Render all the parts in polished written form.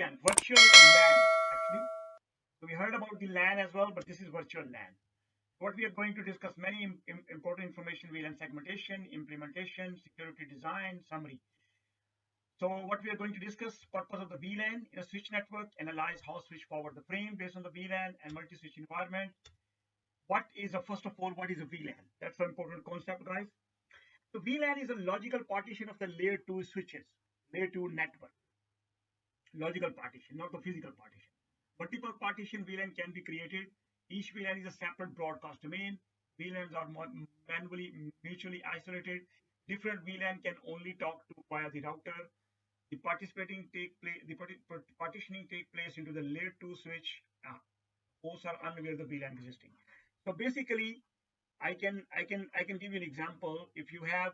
VLAN, virtual LAN actually. So we heard about the LAN as well, but this is virtual LAN. What we are going to discuss many important information: VLAN segmentation, implementation, security design, summary. So what we are going to discuss: purpose of the VLAN in a switch network, analyze how switch forward the frame based on the VLAN and multi-switch environment. What is first of all, what is a VLAN? That's an important concept, guys. So VLAN is a logical partition of the layer 2 switches, layer 2 network. Logical partition, not the physical partition. Multiple partition VLAN can be created. Each VLAN is a separate broadcast domain. VLANs are manually mutually isolated. Different VLAN can only talk to via the router. The partitioning take place into the layer 2 switch. Hosts are unaware of the VLAN existing. So basically, I can give you an example. If you have,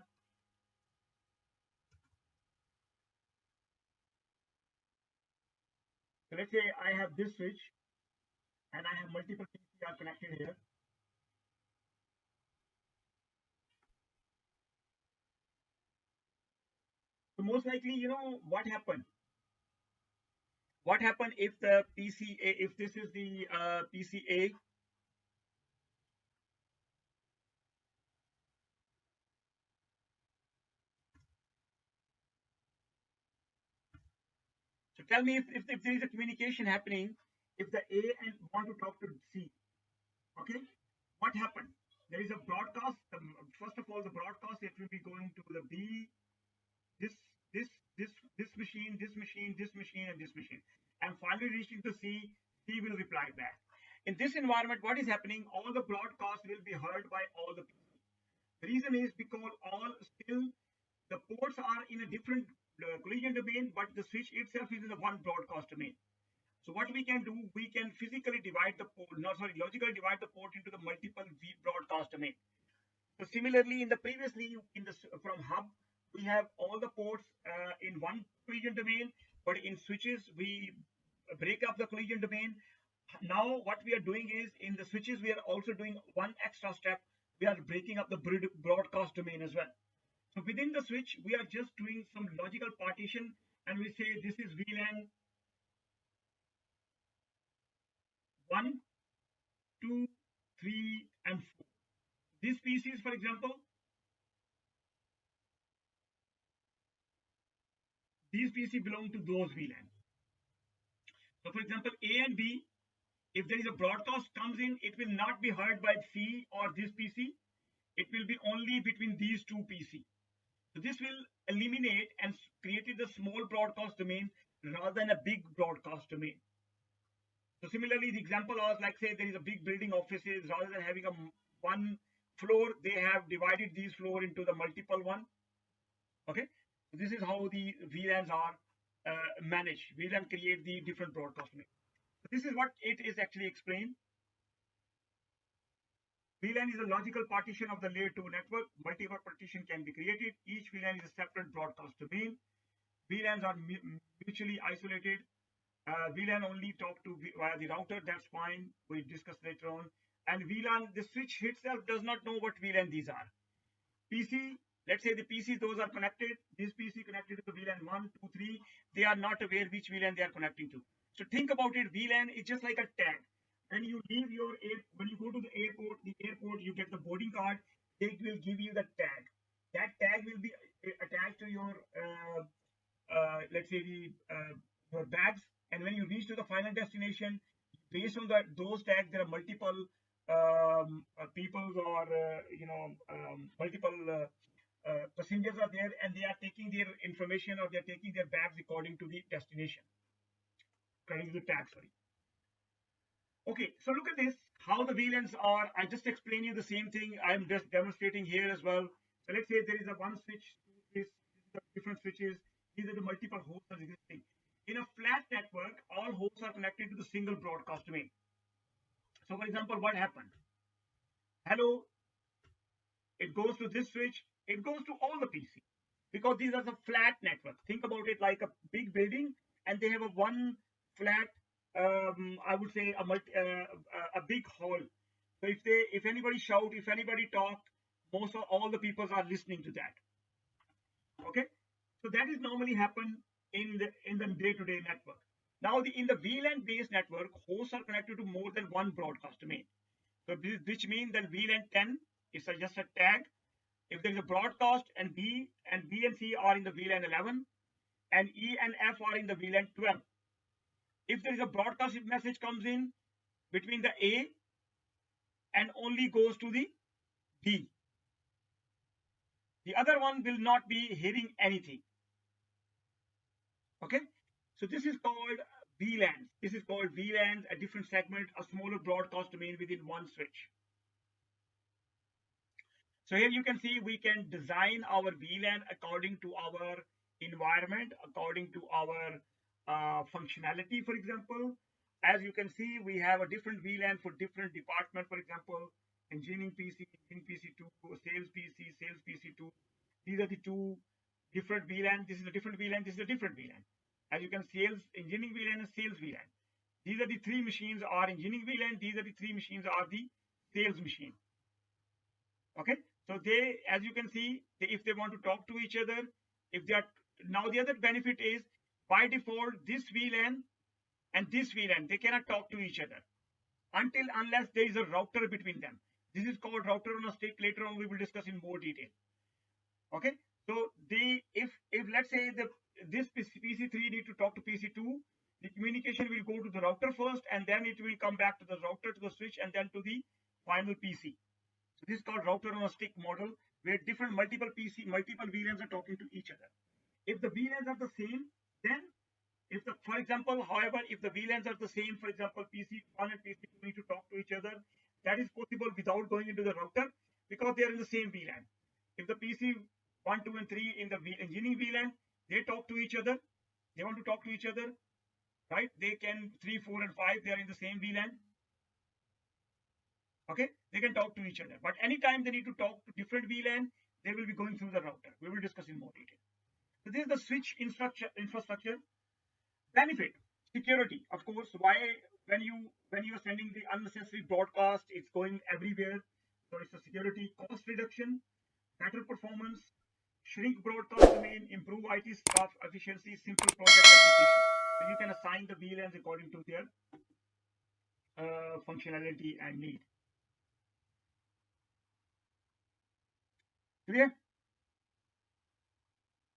so let's say I have this switch and I have multiple PCs connected here. So most likely, you know what happened. What happened if the PCA, if this is the PCA, so tell me if there is a communication happening, if the A and want to talk to C, okay, what happened? There is a broadcast. First of all, the broadcast, it will be going to the B, this, this, this machine, this machine, this machine, and this machine, and finally reaching to C. C will reply back. In this environment, what is happening? All the broadcasts will be heard by all the people. The reason is because all still the ports are in a different collision domain, but the switch itself is in the one broadcast domain. So what we can do, we can physically divide the port, no, sorry, logically divide the port into the multiple broadcast domain. So similarly, in the previously in the from hub, we have all the ports in one collision domain, but in switches we break up the collision domain. Now what we are doing is in the switches we are also doing one extra step. We are breaking up the broadcast domain as well. So within the switch, we are just doing some logical partition, and we say this is VLAN 1, 2, 3, and 4. These PCs, for example, these PC belong to those VLAN. So for example, A and B, if there is a broadcast comes in, it will not be heard by C or this PC. It will be only between these two PC. So this will eliminate and create a small broadcast domain rather than a big broadcast domain. So similarly, the example was like, say there is a big building offices, rather than having a one floor, they have divided these floor into the multiple one. Okay, so this is how the VLANs are managed. VLAN create the different broadcast domain. So this is what it is actually explained. VLAN is a logical partition of the layer 2 network. Multiple partition can be created. Each VLAN is a separate broadcast domain. VLANs are mutually isolated. VLAN only talk to via the router. That's fine. We discuss later on. And VLAN, the switch itself does not know what VLAN these are. PC, let's say the PC, those are connected. This PC connected to the VLAN 1, 2, 3. They are not aware which VLAN they are connecting to. So think about it. VLAN is just like a tag. When you leave your when you go to the airport, you get the boarding card. They will give you the tag. That tag will be attached to your let's say your bags. And when you reach to the final destination, based on those tags, there are multiple people or multiple passengers are there, and they are taking their information or they are taking their bags according to the destination, according to the tag. Sorry. Okay, so look at this, how the VLANs are. I just explained you the same thing. I'm just demonstrating here as well. So let's say there is a one switch, this the different switches. These are the multiple hosts are existing. In a flat network, all hosts are connected to the single broadcast domain. So for example, what happened? Hello, it goes to this switch, it goes to all the PC because these are the flat network. Think about it like a big building, and they have a one flat I would say a big hall. So if anybody shout, if anybody talk, most of all the people are listening to that. Okay, so that is normally happen in the day-to-day network. Now, in the VLAN based network, hosts are connected to more than one broadcast domain. So, which means that VLAN 10 is just a tag. If there is a broadcast and B and C are in the VLAN 11 and E and F are in the VLAN 12. If there is a broadcast message comes in between the A and only goes to the D, the other one will not be hearing anything. Okay, so this is called VLANs. This is called VLANs, a different segment, a smaller broadcast domain within one switch. So here you can see we can design our VLAN according to our environment, according to our functionality. For example, as you can see, we have a different VLAN for different department. For example, engineering PC, engineering PC2, sales PC, sales PC2. These are the two different VLAN. This is a different VLAN. This is a different VLAN. As you can see, engineering VLAN and sales VLAN. These are the three machines are engineering VLAN. These are the three machines are the sales machine. Okay, so they, as you can see, if they want to talk to each other, if they are, now the other benefit is by default this VLAN and this VLAN, they cannot talk to each other unless there is a router between them. This is called router on a stick. Later on we will discuss in more detail. Okay, so if let's say this PC3 need to talk to PC2, the communication will go to the router first and then it will come back to the router, to the switch, and then to the final PC. So this is called router on a stick model, where multiple VLANs are talking to each other. If the VLANs are the same, then for example, however, if the VLANs are the same, for example, PC1 and PC2 need to talk to each other, that is possible without going into the router because they are in the same VLAN. If the PC1, 2, and 3 in the engineering VLAN, they talk to each other, they want to talk to each other, right? They can 3, 4, and 5, they are in the same VLAN. Okay, they can talk to each other, but anytime they need to talk to different VLAN, they will be going through the router. We will discuss in more detail. So this is the switch infrastructure. Benefit: security. Of course, why when you are sending the unnecessary broadcast, it's going everywhere. So it's a security. Cost reduction, better performance, shrink broadcast domain, improve IT staff efficiency, simple project execution. So you can assign the VLANs according to their functionality and need. Clear?